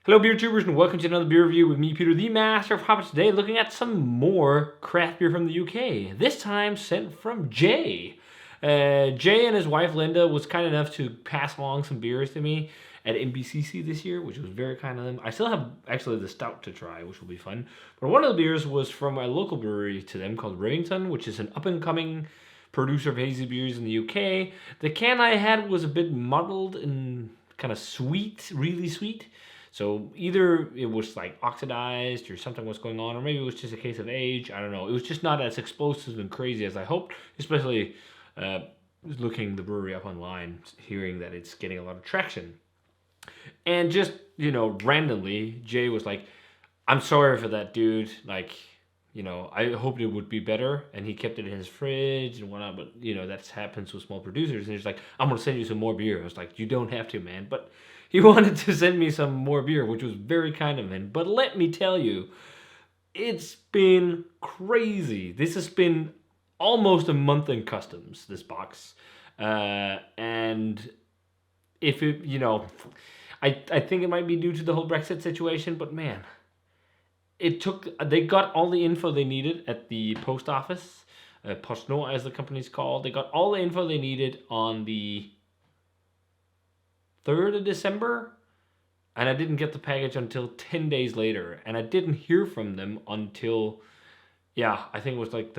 Hello, beer tubers, and welcome to another beer review with me, Peter, the master of hoppets. Today, looking at some more craft beer from the UK. This time, sent from Jay. Jay and his wife Linda was kind enough to pass along some beers to me at NBCC this year, which was very kind of them. I still have actually the stout to try, which will be fun. But one of the beers was from a local brewery to them called Verdant, which is an up and coming producer of hazy beers in the UK. The can I had was a bit muddled and kind of sweet, really sweet. So either it was like oxidized or something was going on, or maybe it was just a case of age. I don't know. It was just not as explosive and crazy as I hoped, especially looking the brewery up online, hearing that it's getting a lot of traction. And just, randomly, Jay was like, I'm sorry for that, dude. Like, I hoped it would be better. And he kept it in his fridge and whatnot. But, that happens with small producers. And he's like, I'm going to send you some more beer. I was like, you don't have to, man. But he wanted to send me some more beer, which was very kind of him. But let me tell you, it's been crazy. This has been almost a month in customs, this box. And if it, I think it might be due to the whole Brexit situation, but man, they got all the info they needed at the post office, PostNord as the company's called. They got all the info they needed on the 3rd of December, and I didn't get the package until 10 days later, and I didn't hear from them until, I think it was like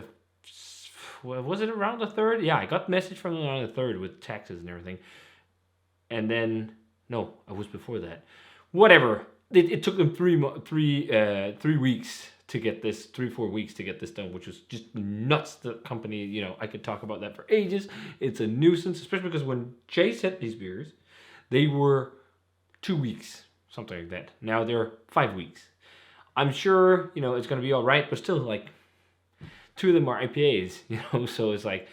was it around the 3rd? Yeah, I got the message from them on the 3rd with taxes and everything, and then, no, it was before that. Whatever. It took them 3 weeks to get this, 3-4 weeks to get this done, which was just nuts. The company, I could talk about that for ages. It's a nuisance, especially because when Jay sent these beers, they were 2 weeks, something like that. Now they're 5 weeks. I'm sure, it's going to be all right, but still, like, 2 of them are IPAs, so it's like,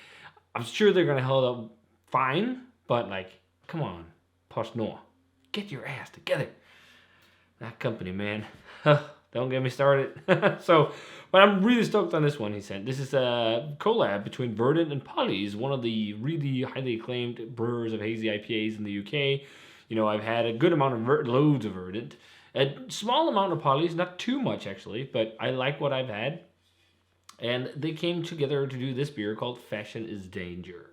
I'm sure they're going to hold up fine, but, like, come on, PostNord, get your ass together. That company, man. Don't get me started. But I'm really stoked on this one he sent. This is a collab between Verdant and Polly's, one of the really highly acclaimed brewers of hazy IPAs in the UK. I've had a good amount of loads of Verdant. A small amount of Polly's, not too much actually, but I like what I've had. And they came together to do this beer called Fashion is Danger.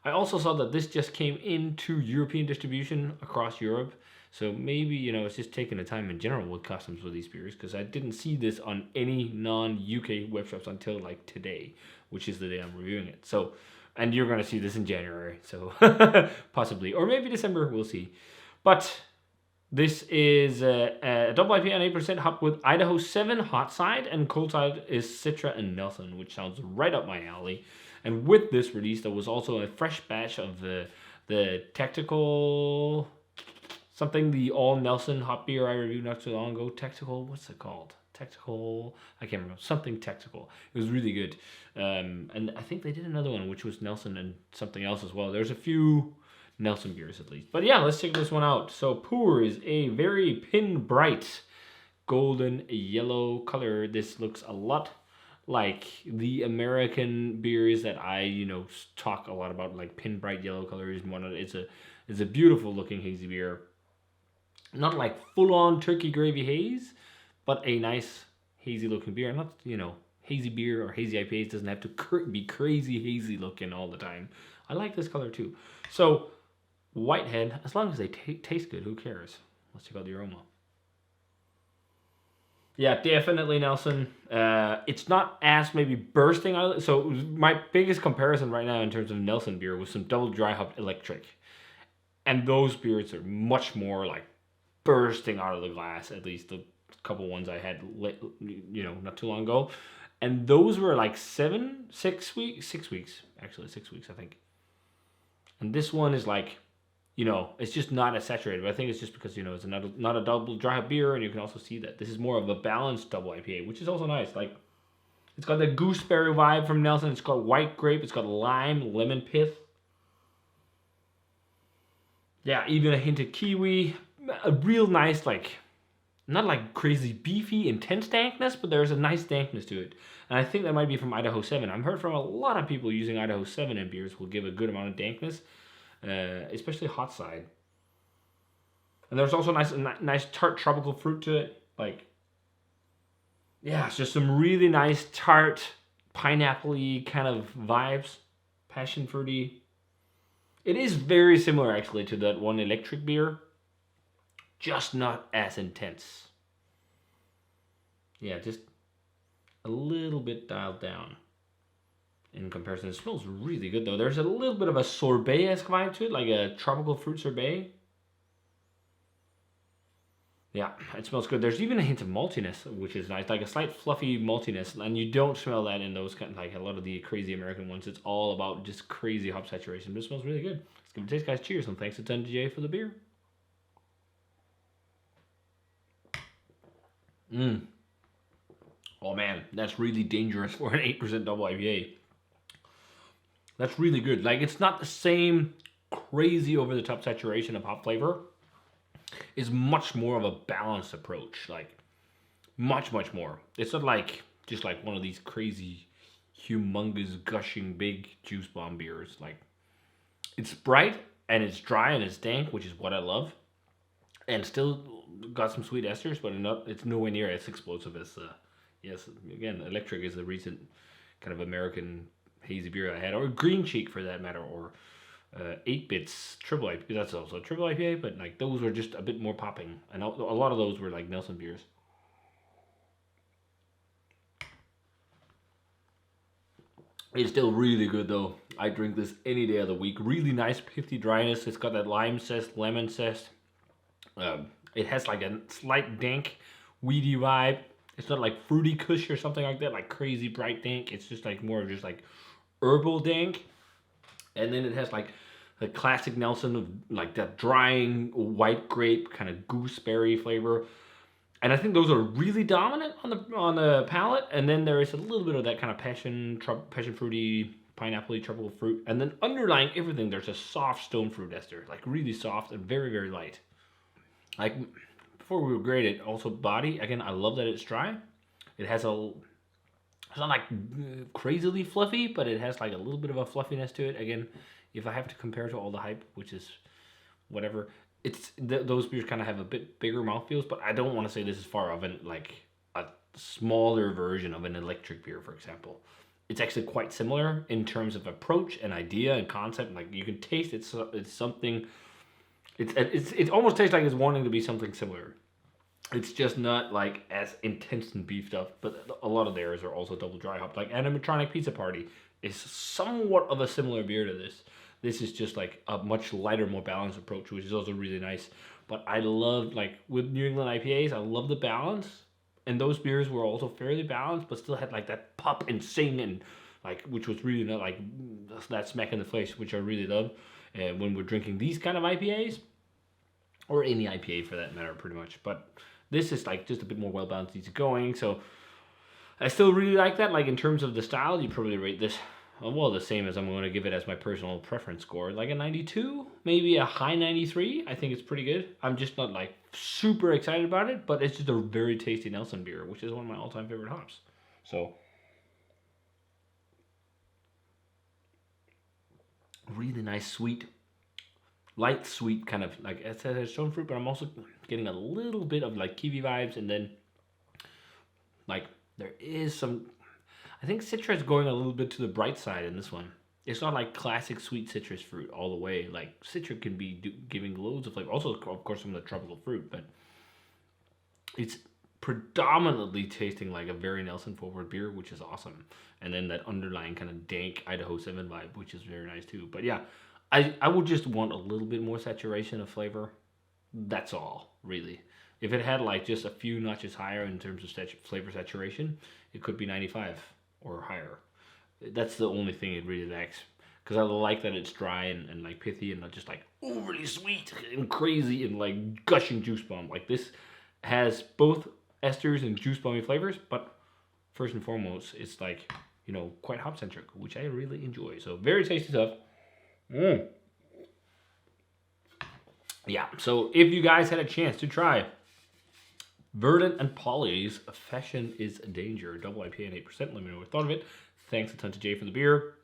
I also saw that this just came into European distribution across Europe. So maybe, it's just taking the time in general with customs with these beers, because I didn't see this on any non-UK web shops until like today, which is the day I'm reviewing it. So, and you're going to see this in January, so possibly. Or maybe December, we'll see. But this is a double IPA on 8% hop with Idaho 7 hot side, and cold side is Citra and Nelson, which sounds right up my alley. And with this release, there was also a fresh batch of the Tactical something, the all Nelson hot beer I reviewed not too long ago. Tactical, what's it called? Tactical, I can't remember. Something Tactical. It was really good. And I think they did another one, which was Nelson and something else as well. There's a few Nelson beers at least. But yeah, let's check this one out. So Pour is a very pin bright golden yellow color. This looks a lot like the American beers that I, talk a lot about, like pin bright yellow colors. It's a beautiful looking hazy beer. Not like full-on turkey gravy haze, but a nice hazy looking beer. Not, hazy beer or hazy IPAs doesn't have to be crazy hazy looking all the time. I like this color too. So, Whitehead, as long as they taste good, who cares? Let's check out the aroma. Yeah, definitely Nelson. It's not as maybe bursting out. So my biggest comparison right now in terms of Nelson beer was some double dry hop electric. And those beers are much more like bursting out of the glass, at least the couple ones I had, not too long ago. And those were like 6 weeks, actually 6 weeks, I think. And this one is like, it's just not as saturated. But I think it's just because, it's not a double dry hop beer, and you can also see that this is more of a balanced double IPA, which is also nice. Like, it's got the gooseberry vibe from Nelson. It's got white grape. It's got lime, lemon pith. Yeah, even a hint of kiwi. A real nice, like, not like crazy beefy, intense dankness, but there's a nice dankness to it. And I think that might be from Idaho 7. I've heard from a lot of people using Idaho 7 in beers will give a good amount of dankness, especially hot side. And there's also nice tart tropical fruit to it. Like, yeah, it's just some really nice tart, pineapple-y kind of vibes. Passion fruity. It is very similar, actually, to that one electric beer. Just not as intense. Yeah, just a little bit dialed down in comparison. It smells really good, though. There's a little bit of a sorbet-esque vibe to it, like a tropical fruit sorbet. Yeah, it smells good. There's even a hint of maltiness, which is nice, like a slight fluffy maltiness, and you don't smell that in those kind, like a lot of the crazy American ones. It's all about just crazy hop saturation, but it smells really good. Let's give it a taste, guys. Cheers, and thanks a ton to Jay for the beer. Oh man, that's really dangerous for an 8% double IPA. That's really good. Like, it's not the same crazy over the top saturation of hop flavor. It's much more of a balanced approach. Like, much more. It's not like just like one of these crazy, humongous, gushing, big juice bomb beers. Like, it's bright and it's dry and it's dank, which is what I love, and still got some sweet esters, but it's nowhere near as explosive as yes, again, Electric is the recent kind of American hazy beer I had, or Green Cheek for that matter, or 8-Bits triple IPA. That's also a triple IPA, but like those were just a bit more popping, and a lot of those were like Nelson beers. It's still really good though. I drink this any day of the week. Really nice pithy dryness. It's got that lime zest, lemon zest. It has like a slight dank, weedy vibe. It's not like fruity kush or something like that, like crazy bright dank. It's just like more of just like herbal dank. And then it has like the classic Nelson of like that drying white grape kind of gooseberry flavor. And I think those are really dominant on the palate. And then there is a little bit of that kind of passion fruity, pineapple-y tropical fruit. And then underlying everything, there's a soft stone fruit ester, like really soft and very, very light. Like, before we grade it, also body, again, I love that it's dry. It has it's not like crazily fluffy, but it has like a little bit of a fluffiness to it. Again, if I have to compare to all the hype, which is whatever, those beers kind of have a bit bigger mouthfeels, but I don't want to say this is far of like a smaller version of an electric beer, for example. It's actually quite similar in terms of approach and idea and concept. Like, you can taste it's something. It almost tastes like it's wanting to be something similar. It's just not like as intense and beefed up, but a lot of theirs are also double dry hopped. Like Animatronic Pizza Party is somewhat of a similar beer to this. This is just like a much lighter, more balanced approach, which is also really nice. But I love, like with New England IPAs, I love the balance. And those beers were also fairly balanced, but still had like that pop and sing, and like, which was really not like that smack in the face, which I really love. And when we're drinking these kind of IPAs, or any IPA for that matter, pretty much. But this is like just a bit more well balanced, easy going. So I still really like that. Like, in terms of the style, you probably rate this well the same as I'm going to give it as my personal preference score, like a 92, maybe a high 93. I think it's pretty good. I'm just not like super excited about it, but it's just a very tasty Nelson beer, which is one of my all-time favorite hops. So really nice, sweet, light sweet kind of, like, it has stone fruit, but I'm also getting a little bit of like kiwi vibes, and then like there is some, I think citrus going a little bit to the bright side in this one. It's not like classic sweet citrus fruit all the way. Like, citrus can be giving loads of flavor. Also, of course, from the tropical fruit, but it's predominantly tasting like a very Nelson forward beer, which is awesome. And then that underlying kind of dank Idaho 7 vibe, which is very nice too. But yeah, I would just want a little bit more saturation of flavor. That's all, really. If it had like just a few notches higher in terms of flavor saturation, it could be 95 or higher. That's the only thing it really lacks. Because I like that it's dry and like pithy, and not just like overly sweet and crazy and like gushing juice bomb. Like, this has both esters and juice bomby flavors, but first and foremost, it's like, you know, quite hop centric, which I really enjoy. So very tasty stuff. Yeah, so if you guys had a chance to try Verdant and Polly's Fashion is Danger double IPA and 8%, let me know what you thought of it. Thanks a ton to Jay for the beer.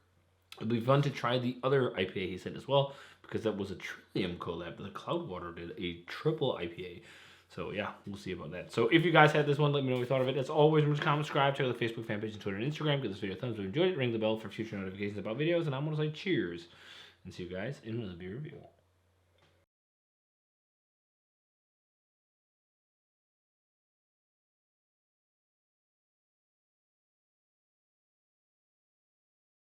It'll be fun to try the other IPA he sent as well, because that was a Trillium collab, but the Cloudwater did a triple IPA. So yeah, we'll see about that. So if you guys had this one, let me know what you thought of it. As always, remember to comment, subscribe, check out the Facebook fan page and Twitter and Instagram. Give this video a thumbs up if you enjoyed it. Ring the bell for future notifications about videos. And I'm going to say cheers and see you guys in another beer review.